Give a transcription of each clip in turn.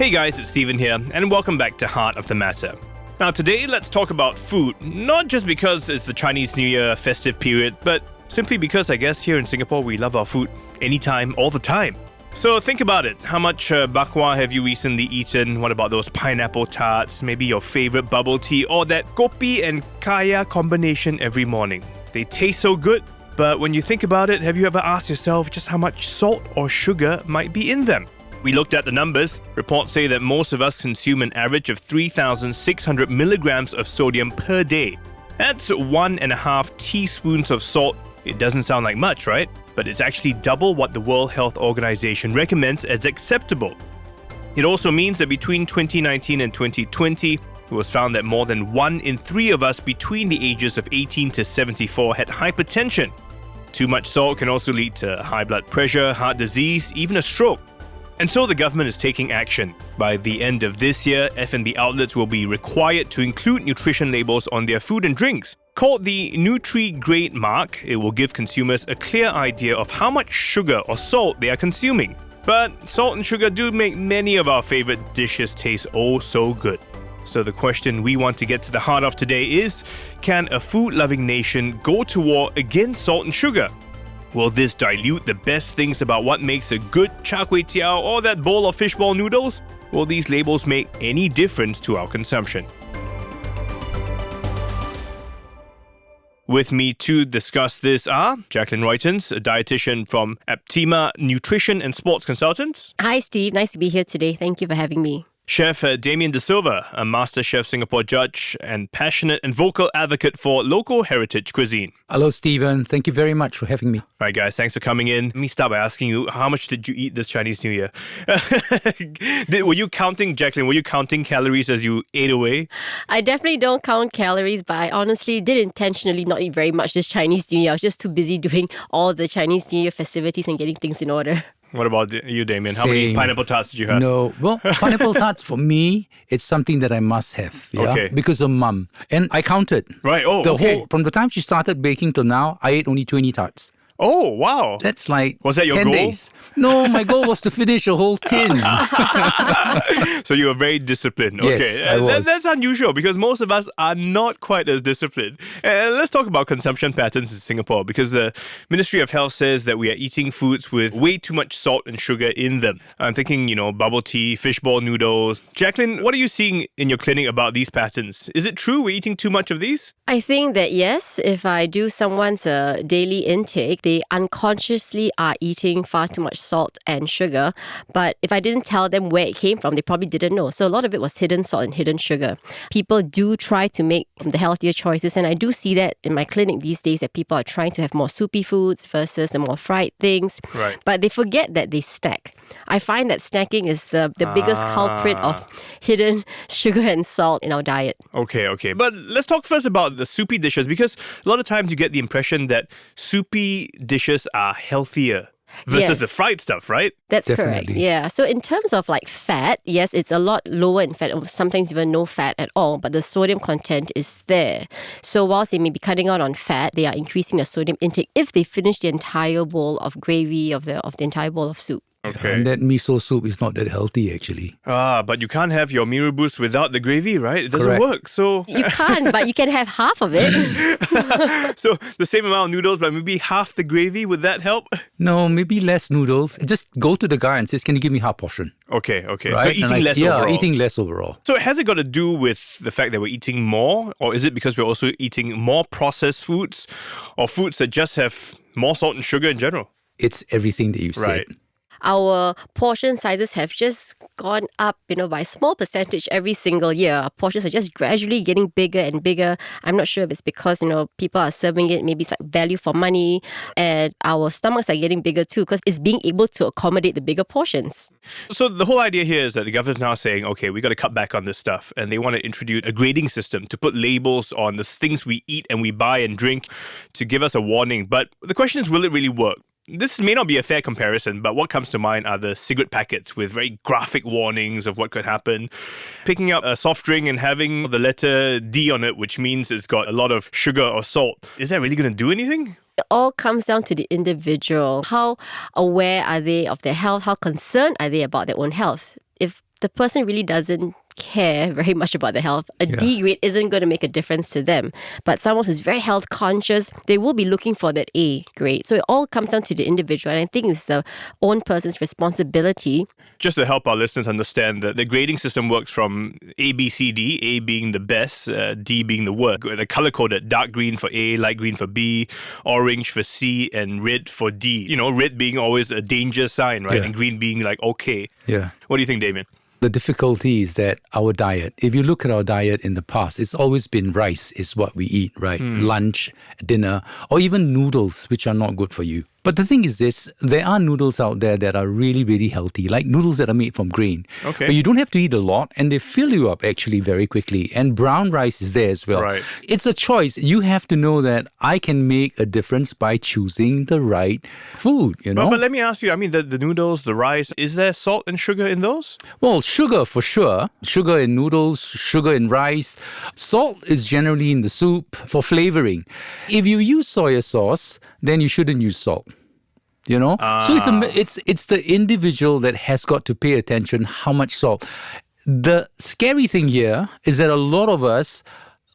Hey guys, it's Steven here, and welcome back to Heart of the Matter. Now today, let's talk about food, not just because it's the Chinese New Year festive period, but simply because I guess here in Singapore we love our food anytime, all the time. So think about it. How much bakwa have you recently eaten? What about those pineapple tarts? Maybe your favorite bubble tea or that kopi and kaya combination every morning. They taste so good, but when you think about it, have you ever asked yourself just how much salt or sugar might be in them? We looked at the numbers. Reports say that most of us consume an average of 3,600 milligrams of sodium per day. That's 1.5 teaspoons of salt. It doesn't sound like much, right? But it's actually double what the World Health Organization recommends as acceptable. It also means that between 2019 and 2020, it was found that more than 1 in 3 of us between the ages of 18 to 74 had hypertension. Too much salt can also lead to high blood pressure, heart disease, even a stroke. And so the government is taking action. By the end of this year, F&B outlets will be required to include nutrition labels on their food and drinks. Called the Nutri-Grade mark, it will give consumers a clear idea of how much sugar or salt they are consuming. But salt and sugar do make many of our favorite dishes taste oh so good. So the question we want to get to the heart of today is, can a food-loving nation go to war against salt and sugar? Will this dilute the best things about what makes a good char kway teow or that bowl of fishball noodles? Will these labels make any difference to our consumption? With me to discuss this are Jaclyn Reutens, a dietitian from Aptima Nutrition and Sports Consultants. Hi Steve, nice to be here today. Thank you for having me. Chef Damian De Silva, a Masterchef Singapore judge and passionate and vocal advocate for local heritage cuisine. Hello, Stephen. Thank you very much for having me. All right, guys, thanks for coming in. Let me start by asking you, how much did you eat this Chinese New Year? Were you counting, Jaclyn, were you counting calories as you ate away? I definitely don't count calories, but I honestly did intentionally not eat very much this Chinese New Year. I was just too busy doing all the Chinese New Year festivities and getting things in order. What about you, Damian? How many pineapple tarts did you have? No. Well, pineapple tarts for me, it's something that I must have. Yeah? Okay. Because of mum. And I counted. Right. Oh, okay. From the time she started baking till now, I ate only 20 tarts. Oh, wow. That's like Was that your 10 goal? days. No, my goal was to finish a whole tin. So you were very disciplined. Okay. Yes, I was. That's unusual because most of us are not quite as disciplined. And let's talk about consumption patterns in Singapore because the Ministry of Health says that we are eating foods with way too much salt and sugar in them. I'm thinking, bubble tea, fishball noodles. Jaclyn, what are you seeing in your clinic about these patterns? Is it true we're eating too much of these? I think that yes, if I do someone's daily intake, they unconsciously are eating far too much salt and sugar. But if I didn't tell them where it came from, they probably didn't know. So a lot of it was hidden salt and hidden sugar. People do try to make the healthier choices. And I do see that in my clinic these days that people are trying to have more soupy foods versus the more fried things. Right. But they forget that they snack. I find that snacking is the biggest culprit of hidden sugar and salt in our diet. Okay. But let's talk first about the soupy dishes because a lot of times you get the impression that soupy dishes are healthier versus Yes. the fried stuff, right? That's Definitely. correct. Yeah. So in terms of like fat, yes, it's a lot lower in fat, or sometimes even no fat at all, but the sodium content is there. So whilst they may be cutting out on fat, they are increasing the sodium intake if they finish the entire bowl of gravy, of the entire bowl of soup. Okay. And that miso soup is not that healthy, actually. But you can't have your mee rebus without the gravy, right? It doesn't Correct. work. So, You can't, but you can have half of it. so the same amount of noodles, but maybe half the gravy. Would that help? No, maybe less noodles. Just go to the guy and says, can you give me half portion? Okay. Right? So eating less overall. Yeah, eating less overall. So has it got to do with the fact that we're eating more? Or is it because we're also eating more processed foods? Or foods that just have more salt and sugar in general? It's everything that you Right. said. Our portion sizes have just gone up, by a small percentage every single year. Our portions are just gradually getting bigger and bigger. I'm not sure if it's because, people are serving it, maybe it's like value for money, and our stomachs are getting bigger too because it's being able to accommodate the bigger portions. So the whole idea here is that the government's now saying, okay, we got to cut back on this stuff. And they want to introduce a grading system to put labels on the things we eat and we buy and drink to give us a warning. But the question is, will it really work? This may not be a fair comparison, but what comes to mind are the cigarette packets with very graphic warnings of what could happen. Picking up a soft drink and having the letter D on it, which means it's got a lot of sugar or salt. Is that really going to do anything? It all comes down to the individual. How aware are they of their health? How concerned are they about their own health? If the person really doesn't care very much about their health, a D grade isn't going to make a difference to them. But someone who's very health conscious, they will be looking for that A grade. So it all comes down to the individual. And I think it's the own person's responsibility. Just to help our listeners understand, the grading system works from A, B, C, D, A being the best, D being the worst. The color-coded, dark green for A, light green for B, orange for C, and red for D. You know, red being always a danger sign, right? Yeah. And green being like, okay. Yeah. What do you think, Damian? The difficulty is that our diet, if you look at our diet in the past, it's always been rice is what we eat, right? Lunch, dinner, or even noodles, which are not good for you. But the thing is this, there are noodles out there that are really, really healthy, like noodles that are made from grain. Okay. But you don't have to eat a lot, and they fill you up actually very quickly. And brown rice is there as well. Right. It's a choice. You have to know that I can make a difference by choosing the right food, you know? But let me ask you, I mean, the noodles, the rice, is there salt and sugar in those? Well, sugar for sure. Sugar in noodles, sugar in rice. Salt is generally in the soup for flavoring. If you use soy sauce, then you shouldn't use salt. You know, so it's the individual that has got to pay attention how much salt. The scary thing here is that a lot of us,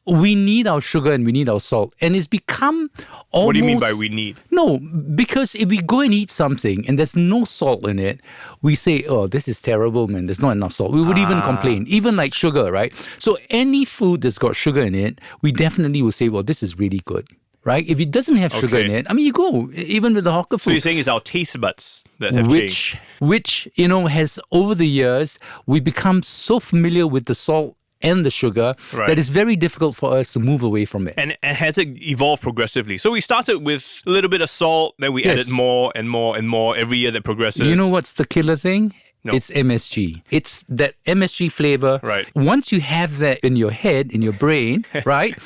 we need our sugar and we need our salt, and it's become almost. What do you mean by we need? No, because if we go and eat something and there's no salt in it, we say, "Oh, this is terrible, man. There's not enough salt." We would even complain, even like sugar, right? So any food that's got sugar in it, we definitely will say, "Well, this is really good." Right? If it doesn't have sugar in it, I mean, you go, even with the hawker food. So you're saying it's our taste buds that have changed? Which, you know, has over the years, we become so familiar with the salt and the sugar that it's very difficult for us to move away from it. And has it evolved progressively? So we started with a little bit of salt, then we added more and more and more every year that progresses. You know what's the killer thing? No. It's MSG. It's that MSG flavor. Right. Once you have that in your head, in your brain, right?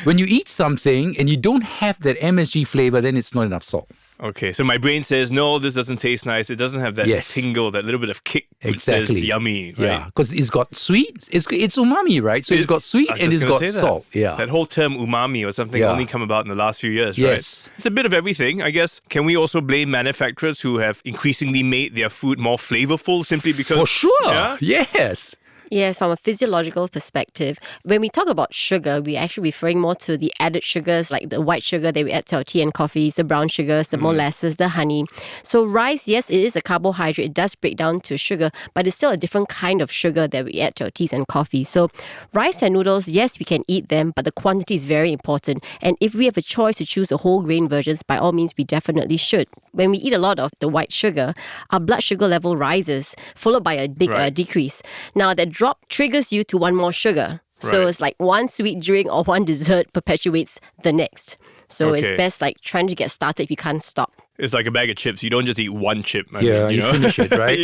When you eat something and you don't have that MSG flavor, then it's not enough salt. Okay, so my brain says, no, this doesn't taste nice. It doesn't have that tingle, that little bit of kick, which says yummy, right? Yeah, because it's got sweet. It's umami, right? So it's got sweet and it's got salt. Yeah. That whole term umami or something only come about in the last few years, yes. right? It's a bit of everything, I guess. Can we also blame manufacturers who have increasingly made their food more flavorful simply because... For sure. Yeah? Yes. Yes, from a physiological perspective, when we talk about sugar, we're actually referring more to the added sugars like the white sugar that we add to our tea and coffees, the brown sugars, the molasses, the honey. So rice, yes, it is a carbohydrate. It does break down to sugar, but it's still a different kind of sugar that we add to our teas and coffee. So rice and noodles, yes, we can eat them, but the quantity is very important. And if we have a choice to choose the whole grain versions, by all means, we definitely should. When we eat a lot of the white sugar, our blood sugar level rises, followed by a big decrease. Now, that drop triggers you to want more sugar. So it's like one sweet drink or one dessert perpetuates the next. So it's best like trying to get started if you can't stop. It's like a bag of chips. You don't just eat one chip. I mean, you know? finish it, right?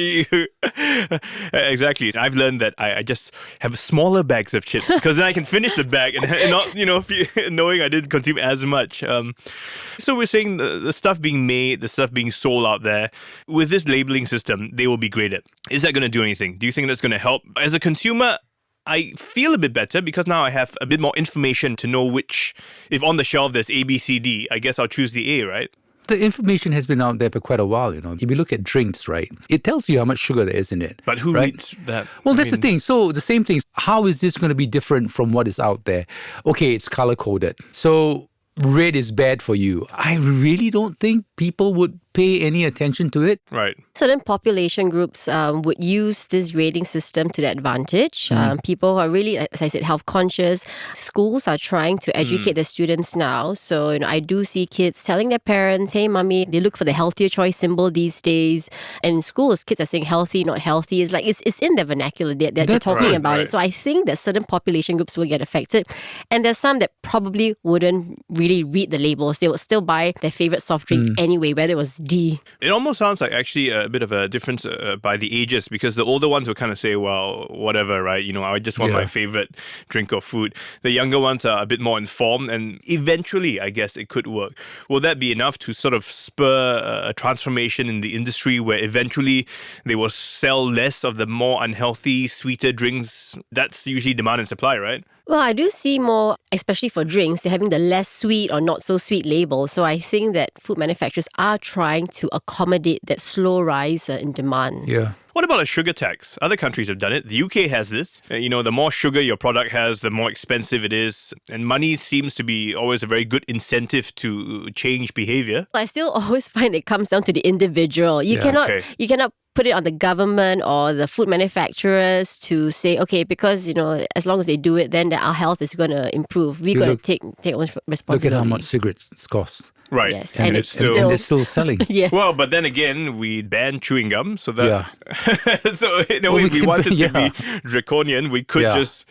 Exactly. I've learned that I just have smaller bags of chips because then I can finish the bag and not, knowing I didn't consume as much. So we're saying the stuff being made, the stuff being sold out there, with this labeling system, they will be graded. Is that going to do anything? Do you think that's going to help? As a consumer, I feel a bit better because now I have a bit more information to know which, if on the shelf there's A, B, C, D, I guess I'll choose the A, right? The information has been out there for quite a while, you know. If you look at drinks, right, it tells you how much sugar there is in it. But who reads that? Well, that's the thing. So the same thing. How is this going to be different from what is out there? Okay, it's color-coded. So red is bad for you. I really don't think people would pay any attention to it. Right. Certain population groups would use this grading system to their advantage. People who are really, as I said, health conscious. Schools are trying to educate their students now. So I do see kids telling their parents, hey, mommy, they look for the healthier choice symbol these days. And in schools, kids are saying healthy, not healthy. It's like, it's in their vernacular. They're talking about it. So I think that certain population groups will get affected. And there's some that probably wouldn't really read the labels. They would still buy their favorite soft drink anyway, whether it was D. It almost sounds like actually a bit of a difference by the ages, because the older ones will kind of say, well, whatever, right? I just want my favorite drink or food. The younger ones are a bit more informed, and eventually, I guess, it could work. Will that be enough to sort of spur a transformation in the industry where eventually they will sell less of the more unhealthy, sweeter drinks? That's usually demand and supply, right? Well, I do see more, especially for drinks, they're having the less sweet or not so sweet label. So I think that food manufacturers are trying to accommodate that slow rise in demand. Yeah. What about a sugar tax? Other countries have done it. The UK has this. The more sugar your product has, the more expensive it is. And money seems to be always a very good incentive to change behavior. I still always find it comes down to the individual. You cannot put it on the government or the food manufacturers to say, okay, because, as long as they do it, then our health is going to improve. We're going to take responsibility. Look at how much cigarettes cost. Right. Yes. And they're still selling. Yes. Well, but then again, we banned chewing gum, so that so in a way, we wanted to be draconian. We could just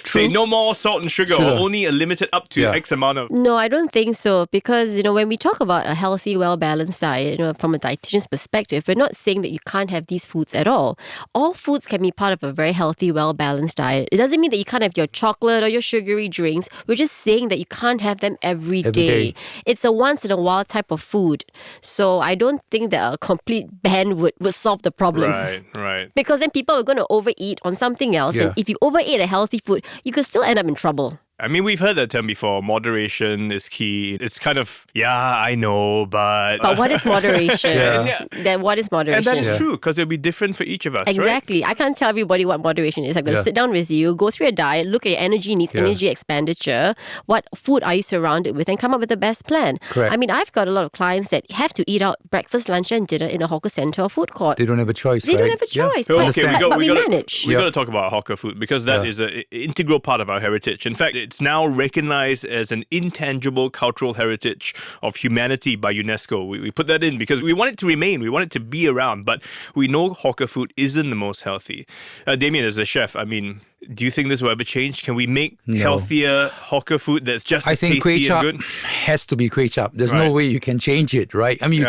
say no more salt and sugar, or only a limited up to X amount of. No, I don't think so, because when we talk about a healthy, well-balanced diet, from a dietitian's perspective, we're not saying that you can't have these foods at all. All foods can be part of a very healthy, well-balanced diet. It doesn't mean that you can't have your chocolate or your sugary drinks. We're just saying that you can't have them every day. It's a once in a while type of food. So I don't think that a complete ban would solve the problem. Right. Because then people are going to overeat on something else. And if you overeat a healthy food, you could still end up in trouble. I mean, we've heard that term before. Moderation is key. It's kind of, I know, but... But what is moderation? Then what is moderation? And that is true, because it'll be different for each of us, Exactly. right? I can't tell everybody what moderation is. I'm going to sit down with you, go through a diet, look at your energy needs, energy expenditure, what food are you surrounded with, and come up with the best plan. Correct. I mean, I've got a lot of clients that have to eat out breakfast, lunch, and dinner in a hawker center or food court. They don't have a choice, They don't have a choice. Yeah. But we manage. We've got to talk about hawker food, because that is an integral part of our heritage. In fact, it's now recognized as an intangible cultural heritage of humanity by UNESCO. We put that in because we want it to remain, we want it to be around, but we know hawker food isn't the most healthy. Damian, as a chef, I mean, do you think this will ever change? Can we make healthier hawker food that's just as tasty and good? Has to be kway chap. There's no way you can change it, right? I mean,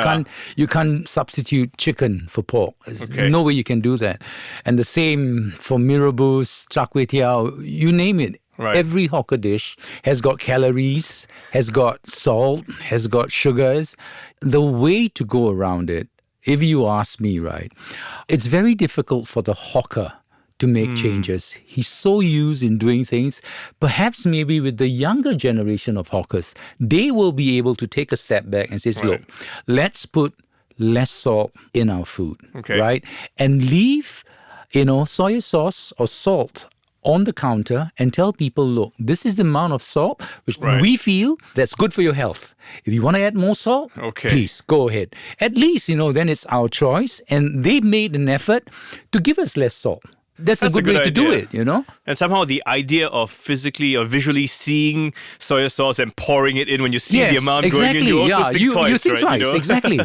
you can't substitute chicken for pork. There's no way you can do that. And the same for mee rebus, char kway teow, you name it. Right. Every hawker dish has got calories, has got salt, has got sugars. The way to go around it, if you ask me, right, it's very difficult for the hawker to make changes. He's so used in doing things. Perhaps maybe with the younger generation of hawkers, they will be able to take a step back and say, look, let's put less salt in our food, right? And leave, soy sauce or salt on the counter and tell people, look, this is the amount of salt which we feel that's good for your health. If you want to add more salt, please go ahead. At least, then it's our choice, and they've made an effort to give us less salt. That's a good way to do it, And somehow the idea of physically or visually seeing soy sauce and pouring it in when you see the amount going in, you also think twice, you think twice, exactly,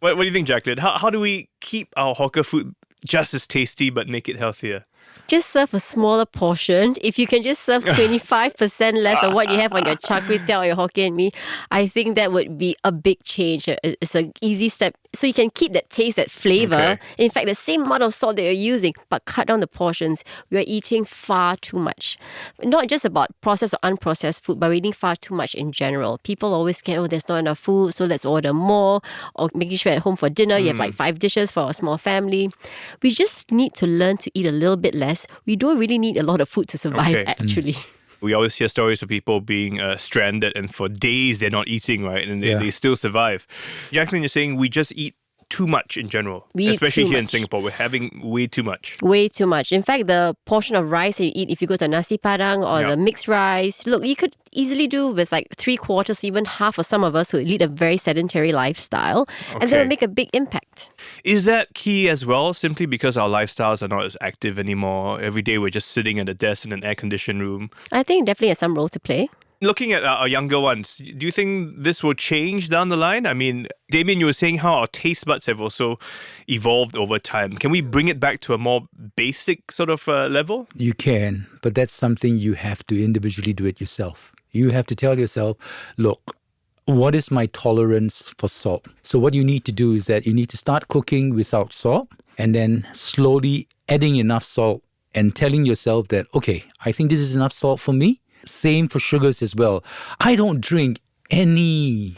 What do you think, Jaclyn? How do we keep our hawker food just as tasty but make it healthier? Just serve a smaller portion. If you can just serve 25% less of what you have on your char kway teow or your Hokkien mee, I think that would be a big change. It's an easy step. So you can keep that taste, that flavor. In fact, the same amount of salt that you're using, but cut down the portions. We're eating far too much. Not just about processed or unprocessed food, but we're eating far too much in general. People always get, there's not enough food, so let's order more. Or making sure at home for dinner, you have like 5 dishes for a small family. We just need to learn to eat a little bit less. We don't really need a lot of food to survive, actually. We always hear stories of people being stranded and for days they're not eating, right? And they still survive. Jaclyn, you're saying we just eat too much in general, especially here in Singapore. We're having way too much. Way too much. In fact, the portion of rice that you eat, if you go to nasi padang or the mixed rice, look, you could easily do with like 3/4, even half of some of us who lead a very sedentary lifestyle, and that will make a big impact. Is that key as well, simply because our lifestyles are not as active anymore? Every day we're just sitting at a desk in an air-conditioned room. I think it definitely has some role to play. Looking at our younger ones, do you think this will change down the line? I mean, Damian, you were saying how our taste buds have also evolved over time. Can we bring it back to a more basic sort of level? You can, but that's something you have to individually do it yourself. You have to tell yourself, look, what is my tolerance for salt? So what you need to do is that you need to start cooking without salt and then slowly adding enough salt and telling yourself that, okay, I think this is enough salt for me. Same for sugars as well. I don't drink any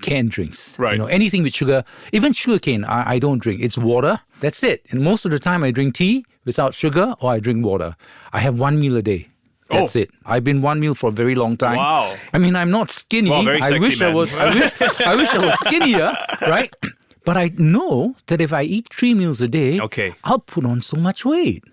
canned drinks. Right. Anything with sugar, even sugar cane, I don't drink. It's water. That's it. And most of the time I drink tea without sugar or I drink water. I have 1 meal a day. That's it. I've been 1 meal for a very long time. Wow. I mean, I'm not skinny. Wow, very sexy, I wish man. I was skinnier, right? But I know that if I eat 3 meals a day, Okay. I'll put on so much weight.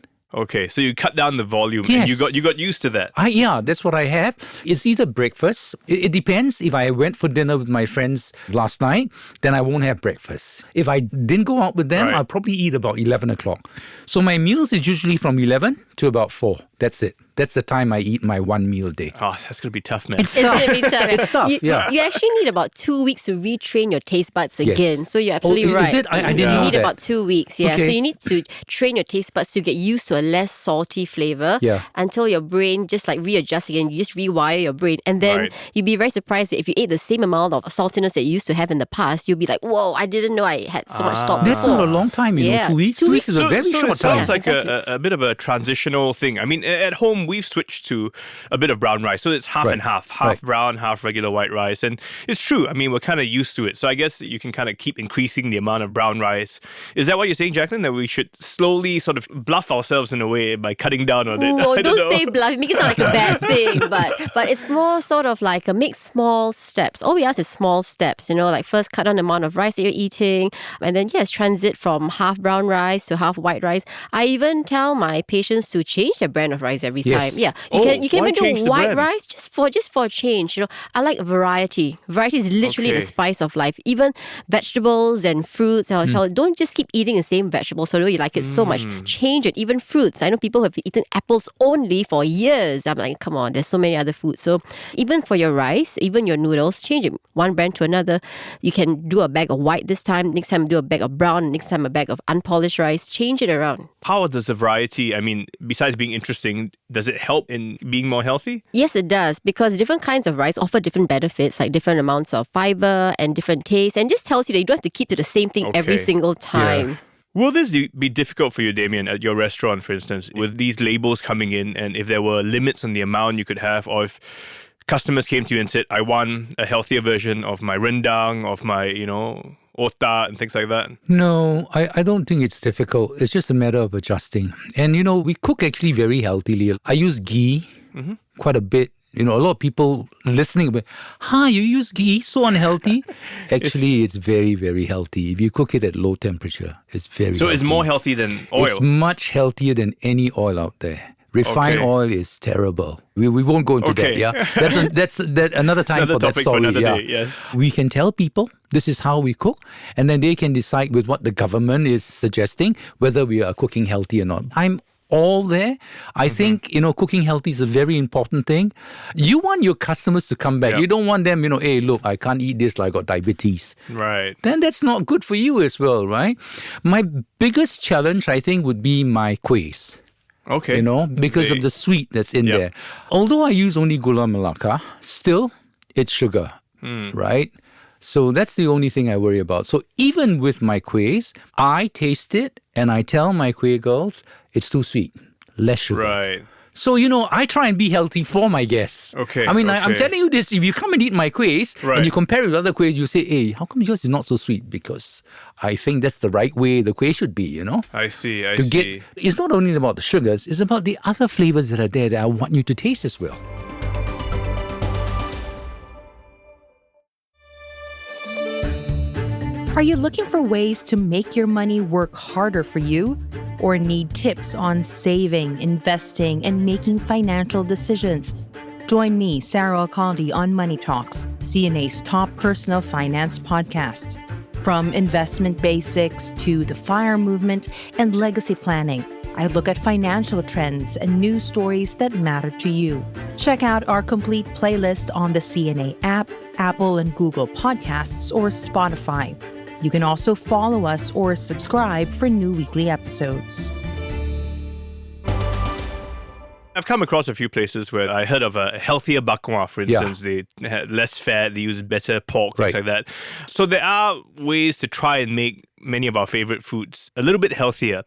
Okay, so you cut down the volume and Yes. you got used to that. Yeah, that's what I have. It's either breakfast. It depends. If I went for dinner with my friends last night, then I won't have breakfast. If I didn't go out with them, Right. I'll probably eat about 11 o'clock. So my meals is usually from 11 to about 4. That's it. That's the time I eat my 1 meal a day. Oh, that's going to be tough, man. It's It's tough. going to be tough. It's tough, You, yeah. you actually need about 2 weeks to retrain your taste buds Yes. again. So you're absolutely is right. it? I didn't You know need that. about 2 weeks, yeah. Okay. So you need to train your taste buds to get used to a less salty flavor Yeah. until your brain just like readjusts again. You just rewire your brain. And then Right. you'd be very surprised that if you ate the same amount of saltiness that you used to have in the past, you'll be like, whoa, I didn't know I had so much salt That's before. not a long time, you know. Yeah. 2 weeks. 2 2 weeks is a very so short it sounds time. like a bit of a transitional thing. I mean, at home, we've switched to a bit of brown rice. So it's half Right. and half Right. brown, half regular white rice. And it's true. I mean, we're kind of used to it. So I guess you can kind of keep increasing the amount of brown rice. Is that what you're saying, Jaclyn? That we should slowly sort of bluff ourselves in a way by cutting down on it? No, I don't know. say bluff. Make it sound like a bad thing, but it's more sort of like make small steps. All we ask is small steps, like first cut down the amount of rice that you're eating, and then transit from half brown rice to half white rice. I even tell my patients to change their brand of rice every Yes. time. Yeah, you why can even change do the white brand? rice just for a change. I like variety. Variety is literally the Okay. spice of life. Even vegetables and fruits, I'll tell don't just keep eating the same vegetables. Although you like it so much, change it. Even fruits. I know people who have eaten apples only for years. I'm like, come on, there's so many other foods. So even for your rice, even your noodles, change it one brand to another. You can do a bag of white this time. Next time do a bag of brown. Next time a bag of unpolished rice. Change it around. How does the variety, I mean, besides being interesting, does it help in being more healthy? Yes, it does, because different kinds of rice offer different benefits, like different amounts of fiber and different taste, and just tells you that you don't have to keep to the same thing every Okay. single time. Yeah. Will this be difficult for you, Damian, at your restaurant, for instance, with these labels coming in, and if there were limits on the amount you could have, or if customers came to you and said, I want a healthier version of my rendang, of my, otak and things like that? No, I don't think it's difficult. It's just a matter of adjusting. And, we cook actually very healthily. I use ghee quite a bit. A lot of people listening, but, you use ghee? So unhealthy? Actually, it's very, very healthy. If you cook it at low temperature, it's very So healthy. it's more healthy than oil? It's much healthier than any oil out there. Refined Okay. oil is terrible. We won't go into Okay. that, yeah? That's another time Another for that topic for story, another yeah. day, yes. We can tell people this is how we cook, and then they can decide with what the government is suggesting whether we are cooking healthy or not. I'm all there. I think, cooking healthy is a very important thing. You want your customers to come back. Yeah. You don't want them, hey, look, I can't eat this, I got diabetes. Right. Then that's not good for you as well, right? My biggest challenge, I think, would be my kuehs. Okay. Because of the sweet that's in Yep. there. Although I use only gula melaka, still it's sugar, right? So that's the only thing I worry about. So even with my kuehs, I taste it and I tell my kueh girls, it's too sweet, less sugar. Right. So, I try and be healthy for my guests. Okay, I mean, I'm okay. telling you this, if you come and eat my kuehs Right. and you compare it with other kuehs, you say, hey, how come yours is not so sweet? Because I think that's the right way the kueh should be, I see, I to see. it's not only about the sugars, it's about the other flavors that are there that I want you to taste as well. Are you looking for ways to make your money work harder for you? Or need tips on saving, investing, and making financial decisions? Join me, Sarah Alcalde, on Money Talks, CNA's top personal finance podcast. From investment basics to the FIRE movement and legacy planning, I look at financial trends and news stories that matter to you. Check out our complete playlist on the CNA app, Apple and Google Podcasts, or Spotify. You can also follow us or subscribe for new weekly episodes. I've come across a few places where I heard of a healthier bakwa, for Yeah. instance. They had less fat, they use better pork, things Right. like that. So there are ways to try and make many of our favorite foods a little bit healthier.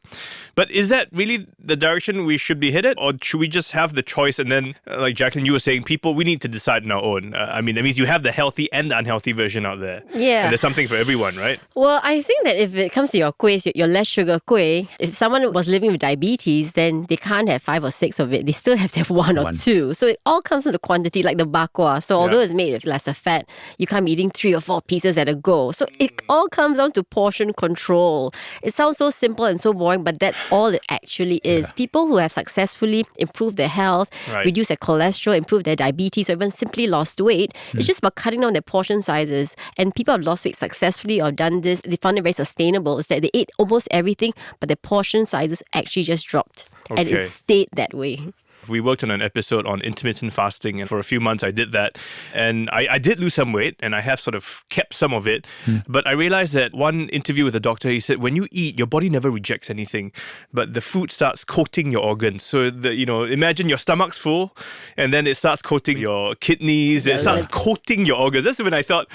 But is that really the direction we should be headed? Or should we just have the choice and then, like Jaclyn, you were saying, we need to decide on our own? I mean, that means you have the healthy and the unhealthy version out there. Yeah. And there's something for everyone, right? Well, I think that if it comes to your kueh, your less sugar kueh, if someone was living with diabetes, then they can't have 5 or 6 of it. They still have to have one or 2. So it all comes from the quantity, like the bakwa. So although it's made with lesser fat, you can't be eating 3 or 4 pieces at a go. So it all comes down to portion control. It sounds so simple and so boring, but that's all it actually is. People who have successfully improved their health, reduced their cholesterol, improved their diabetes, or even simply lost weight, it's just about cutting down their portion sizes. And people have lost weight successfully or done this, they found it very sustainable, is that they ate almost everything, but their portion sizes actually just dropped. And it stayed that way. We worked on an episode on intermittent fasting, and for a few months I did that. And I did lose some weight, and I have sort of kept some of it. But I realized that one interview with the doctor, he said, when you eat, your body never rejects anything, but the food starts coating your organs. So, imagine your stomach's full, and then it starts coating your kidneys, it starts coating your organs. That's when I thought,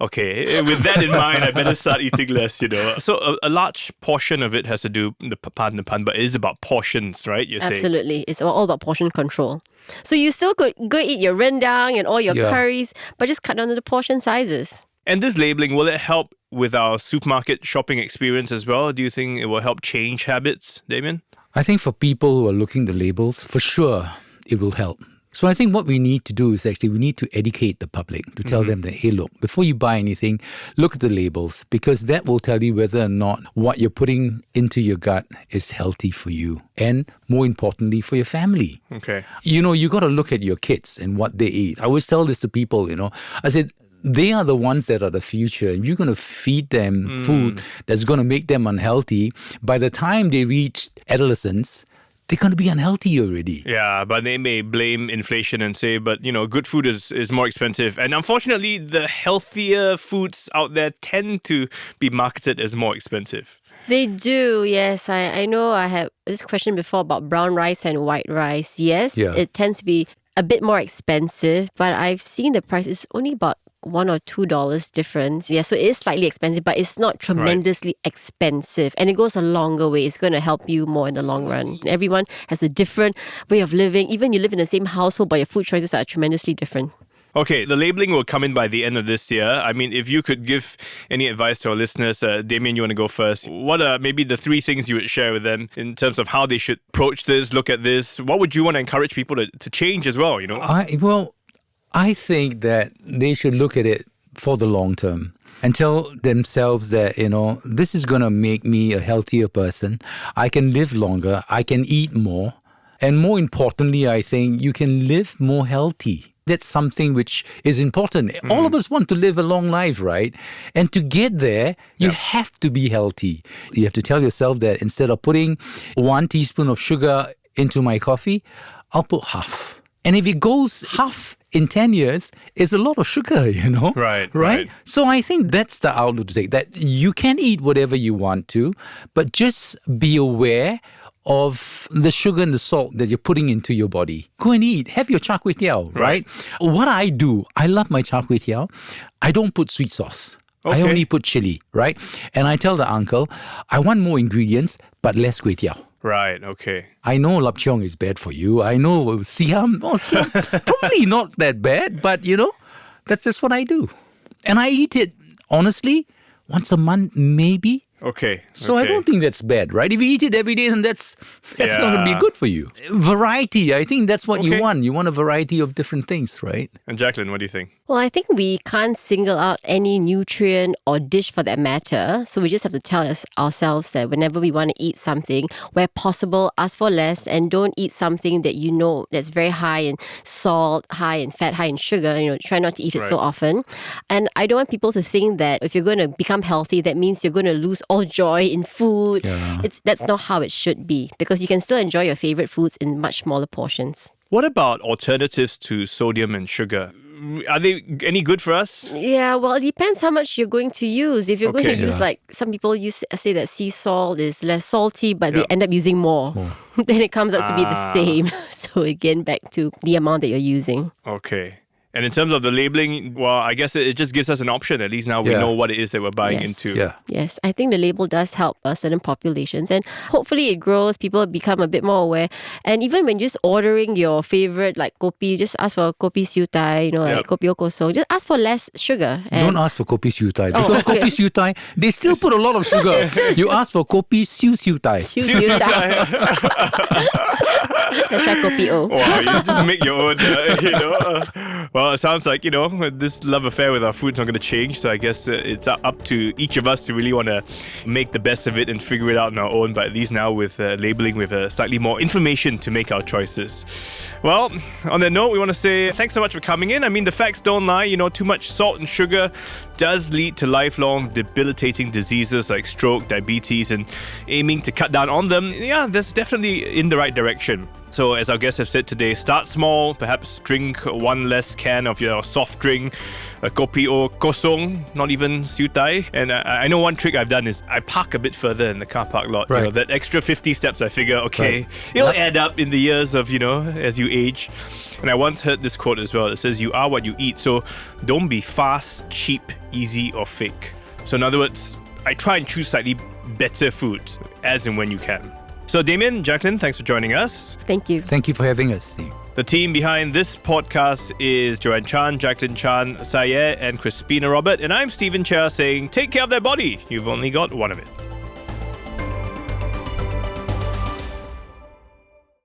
okay, with that in mind, I better start eating less, So a large portion of it has to do, pardon the pun, but it is about portions, right? You're saying? Absolutely. It's all about portion control. So you still could go eat your rendang and all your curries, but just cut down on the portion sizes. And this labeling, will it help with our supermarket shopping experience as well? Do you think it will help change habits, Damian? I think for people who are looking at the labels, for sure, it will help. So I think what we need to do is actually we need to educate the public to tell them that, hey, look, before you buy anything, look at the labels, because that will tell you whether or not what you're putting into your gut is healthy for you and, more importantly, for your family. Okay. You got to look at your kids and what they eat. I always tell this to people, I said, they are the ones that are the future. If you're going to feed them food that's going to make them unhealthy, by the time they reach adolescence, they're going to be unhealthy already. Yeah, but they may blame inflation and say, but, good food is more expensive. And unfortunately, the healthier foods out there tend to be marketed as more expensive. They do, yes. I know I had this question before about brown rice and white rice. Yes, it tends to be a bit more expensive, but I've seen the price is only about $1 or $2 difference. Yeah, so it is slightly expensive, but it's not tremendously expensive. And it goes a longer way. It's going to help you more in the long run. Everyone has a different way of living. Even you live in the same household, but your food choices are tremendously different. Okay, the labeling will come in by the end of this year. I mean, if you could give any advice to our listeners, Damian, you want to go first. What are maybe the 3 things you would share with them in terms of how they should approach this, look at this? What would you want to encourage people to change as well, I think that they should look at it for the long term and tell themselves that, this is going to make me a healthier person. I can live longer. I can eat more. And more importantly, I think you can live more healthy. That's something which is important. All of us want to live a long life, right? And to get there, you have to be healthy. You have to tell yourself that instead of putting 1 teaspoon of sugar into my coffee, I'll put half. And if it goes half in 10 years, it's a lot of sugar, Right? So I think that's the outlook to take, that you can eat whatever you want to, but just be aware of the sugar and the salt that you're putting into your body. Go and eat. Have your char kway teow, right? What I do, I love my char kway teow. I don't put sweet sauce. I only put chili, right? And I tell the uncle, I want more ingredients, but less kway teow. Right, okay. I know lap cheong is bad for you. I know siam, probably not that bad, but that's just what I do. And I eat it, honestly, once a month, maybe. Okay. So I don't think that's bad, right? If you eat it every day, then that's not going to be good for you. Variety, I think that's what you want. You want a variety of different things, right? And Jaclyn, what do you think? Well, I think we can't single out any nutrient or dish for that matter. So we just have to tell ourselves that whenever we want to eat something, where possible, ask for less and don't eat something that that's very high in salt, high in fat, high in sugar. Try not to eat it so often. And I don't want people to think that if you're going to become healthy, that means you're going to lose all joy in food. That's not how it should be, because you can still enjoy your favorite foods in much smaller portions. What about alternatives to sodium and sugar? Are they any good for us? Yeah, well, it depends how much you're going to use. If you're going to use, like some people say that sea salt is less salty, but they end up using more. Then it comes out to be the same. So again, back to the amount that you're using. Okay. And in terms of the labeling, well, I guess it just gives us an option. At least now we Yeah. know what it is that we're buying Yes. into. Yeah. Yes, I think the label does help certain populations, and hopefully it grows. People become a bit more aware. And even when just ordering your favorite like kopi, just ask for kopi siu tai, like kopi o kosong. Just ask for less sugar. And Don't ask for kopi siu tai Oh, because okay. kopi siu tai, they still put a lot of sugar. You ask for kopi siu tai. siu siu tai. Let's try kopi o. Wow, you just make your own, well, it sounds like, this love affair with our food's not going to change. So I guess it's up to each of us to really want to make the best of it and figure it out on our own. But at least now with labeling, with slightly more information to make our choices. Well, on that note, we want to say thanks so much for coming in. I mean, the facts don't lie. Too much salt and sugar does lead to lifelong debilitating diseases like stroke, diabetes, and aiming to cut down on them, that's definitely in the right direction. So as our guests have said today, start small, perhaps drink one less can of your soft drink, a kopi o kosong, not even siu tai. And I know one trick I've done is I park a bit further in the car park lot. Right. That extra 50 steps, I figure, okay, Right. it'll add up in the years of, as you age. And I once heard this quote as well. It says, you are what you eat. So don't be fast, cheap, easy, or fake. So in other words, I try and choose slightly better foods as and when you can. So Damian, Jaclyn, thanks for joining us. Thank you. Thank you for having us, Steve. The team behind this podcast is Joanne Chan, Jaclyn Chan, Sayed, and Crispina Robert. And I'm Stephen Chia saying, take care of that body. You've only got one of it.